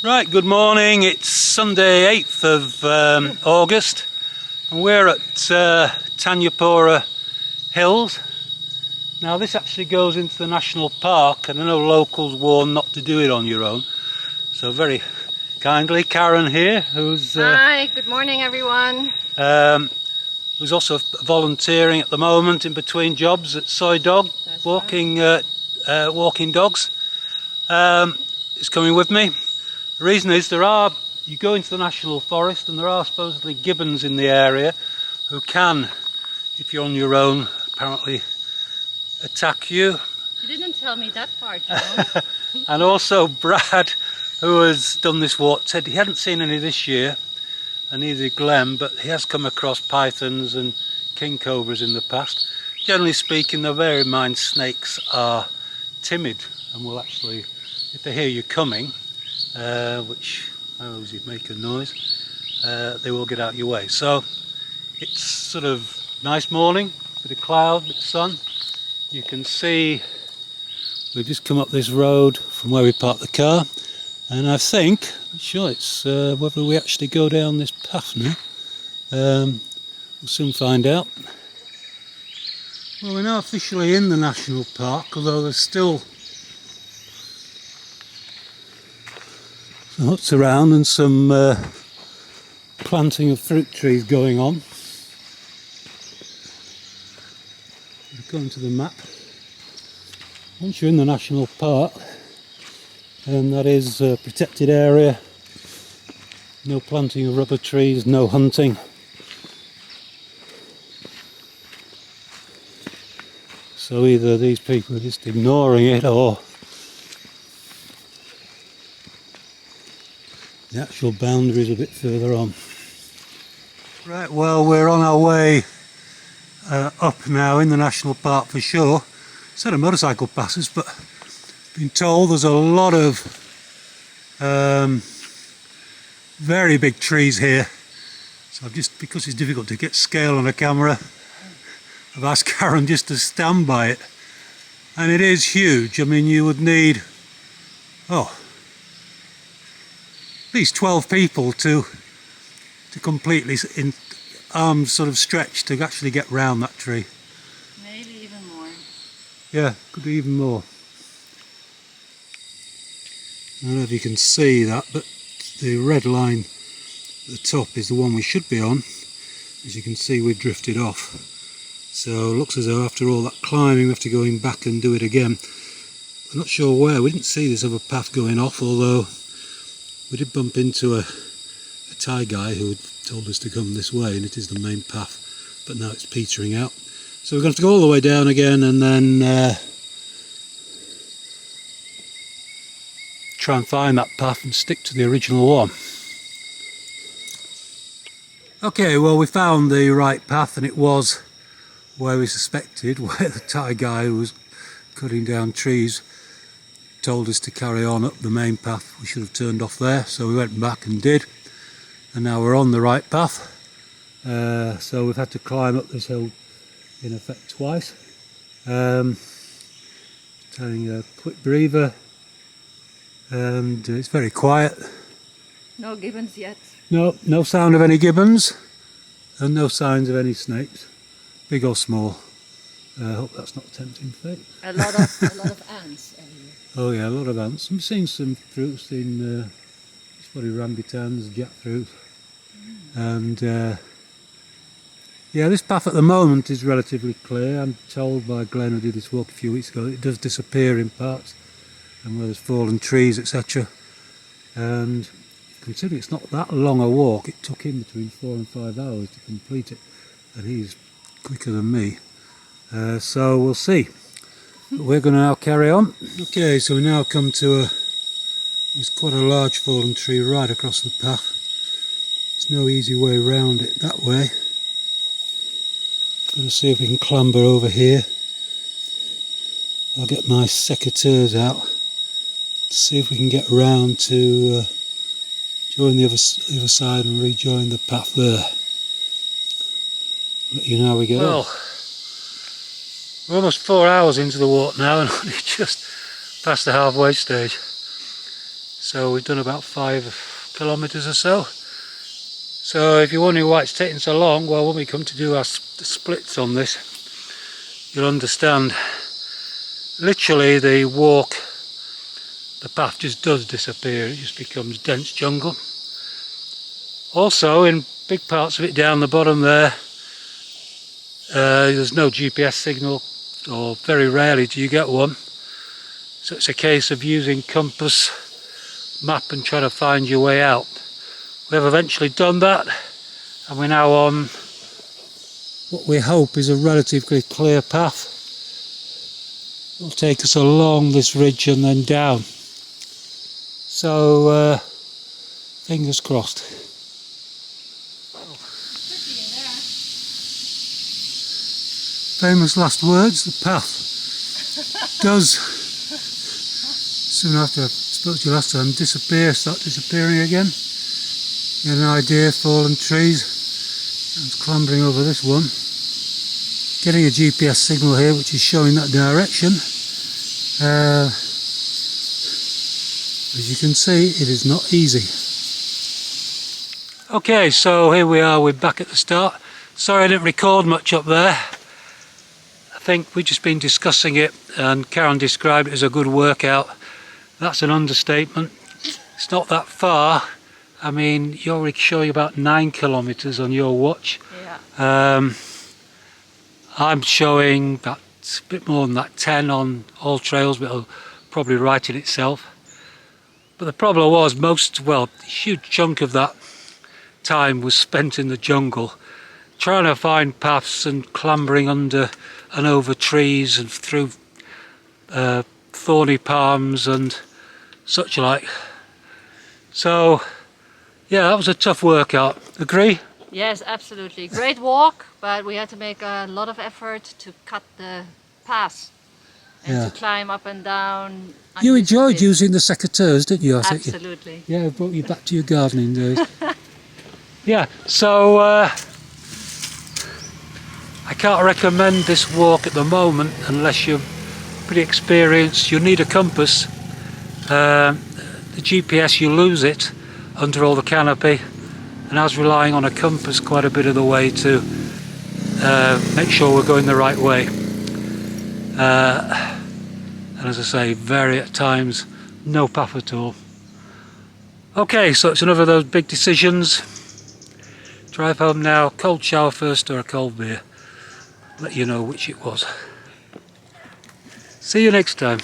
Right, good morning. It's Sunday 8th of August and we're at Tanyapura Hills. Now this actually goes into the national park, and I know locals warn not to do it on your own. So very kindly Karen here, who's Hi, good morning everyone. Who's also volunteering at the moment in between jobs at Soy Dog, walking dogs, is coming with me. The reason is you go into the national forest and there are supposedly gibbons in the area who can, if you're on your own, apparently attack you. You didn't tell me that part, John. And also Brad, who has done this walk, said he hadn't seen any this year, and neither did Glenn, but he has come across pythons and king cobras in the past. Generally speaking, though, bear in mind snakes are timid and will actually, if they hear you coming, which I always make a noise, they will get out your way. So it's sort of nice morning, bit of cloud, bit of sun. You can see we've just come up this road from where we parked the car, and I think, I'm sure it's whether we actually go down this path now, we'll soon find out. Well, we're now officially in the national park, although there's still some huts around and some planting of fruit trees going on. Going to the map. Once you're in the national park, and that is a protected area, no planting of rubber trees, no hunting. So either these people are just ignoring it, or the actual boundary is a bit further on. Right, well, we're on our way up now in the national park for sure. Set of motorcycle passes, but been told there's a lot of very big trees here. So I've just, because it's difficult to get scale on a camera, I've asked Karen just to stand by it. And it is huge. I mean, you would need at least 12 people to completely, in arms sort of stretched, to actually get round that tree. Maybe even more. Yeah, could be even more. I don't know if you can see that, but the red line at the top is the one we should be on. As you can see, we've drifted off. So it looks as though after all that climbing we have to go in back and do it again. I'm not sure where. We didn't see this other path going off, although we did bump into a Thai guy who had told us to come this way, and it is the main path, but now it's petering out. So we're going to have to go all the way down again and then try and find that path and stick to the original one. Okay, well, we found the right path, and it was where we suspected, where the Thai guy who was cutting down trees told us to carry on up the main path. We should have turned off there, so we went back and did, and now we're on the right path. So we've had to climb up this hill in effect twice. Taking a quick breather, and it's very quiet. No gibbons yet. No sound of any gibbons, and no signs of any snakes, big or small. I hope that's not tempting fate. A lot of ants everywhere. Oh yeah, a lot of ants. I'm seeing some fruits in probably rambutans, jackfruit, and yeah, this path at the moment is relatively clear. I'm told by Glenn, who did this walk a few weeks ago, that it does disappear in parts and where there's fallen trees, etc. And considering it's not that long a walk, it took him between 4 and 5 hours to complete it, and he's quicker than me. So we'll see. But we're going to now carry on. Okay, so we now come to there's quite a large fallen tree right across the path. There's no easy way around it that way. Going to see if we can clamber over here. I'll get my secateurs out to see if we can get round to join the other side and rejoin the path there. Let you know how we get on. We're almost 4 hours into the walk now and only just past the halfway stage. So we've done about 5 kilometres or so. So if you're wondering why it's taking so long, well, when we come to do our splits on this, you'll understand. Literally the path just does disappear, it just becomes dense jungle. Also, in big parts of it down the bottom there, there's no GPS signal, or very rarely do you get one. So it's a case of using compass, map and trying to find your way out. We have eventually done that, and we're now on what we hope is a relatively clear path. It'll take us along this ridge and then down. So, fingers crossed. Famous last words, the path does, soon after I spoke to you last time, start disappearing again. You get an idea, fallen trees. I'm clambering over this one. Getting a GPS signal here which is showing that direction. As you can see, it is not easy. Okay, so here we are, we're back at the start. Sorry I didn't record much up there. I think we've just been discussing it and Karen described it as a good workout. That's an understatement. It's not that far. I mean, you're showing about 9 kilometres on your watch. Yeah. I'm showing about a bit more than that, 10 on all trails, but it'll probably right in itself. But the problem was a huge chunk of that time was spent in the jungle, trying to find paths and clambering under and over trees and through thorny palms and such like. So, yeah, that was a tough workout. Agree? Yes, absolutely. Great walk, but we had to make a lot of effort to cut the path and to climb up and down. You enjoyed using the secateurs, didn't you? Absolutely. Yeah, it brought you back to your gardening days. Yeah, so I can't recommend this walk at the moment unless you're pretty experienced. You need a compass. The GPS, you lose it under all the canopy, and I was relying on a compass quite a bit of the way to make sure we're going the right way. And as I say, at times, no path at all. Okay, so it's another of those big decisions. Drive home now, cold shower first or a cold beer. Let you know which it was. See you next time.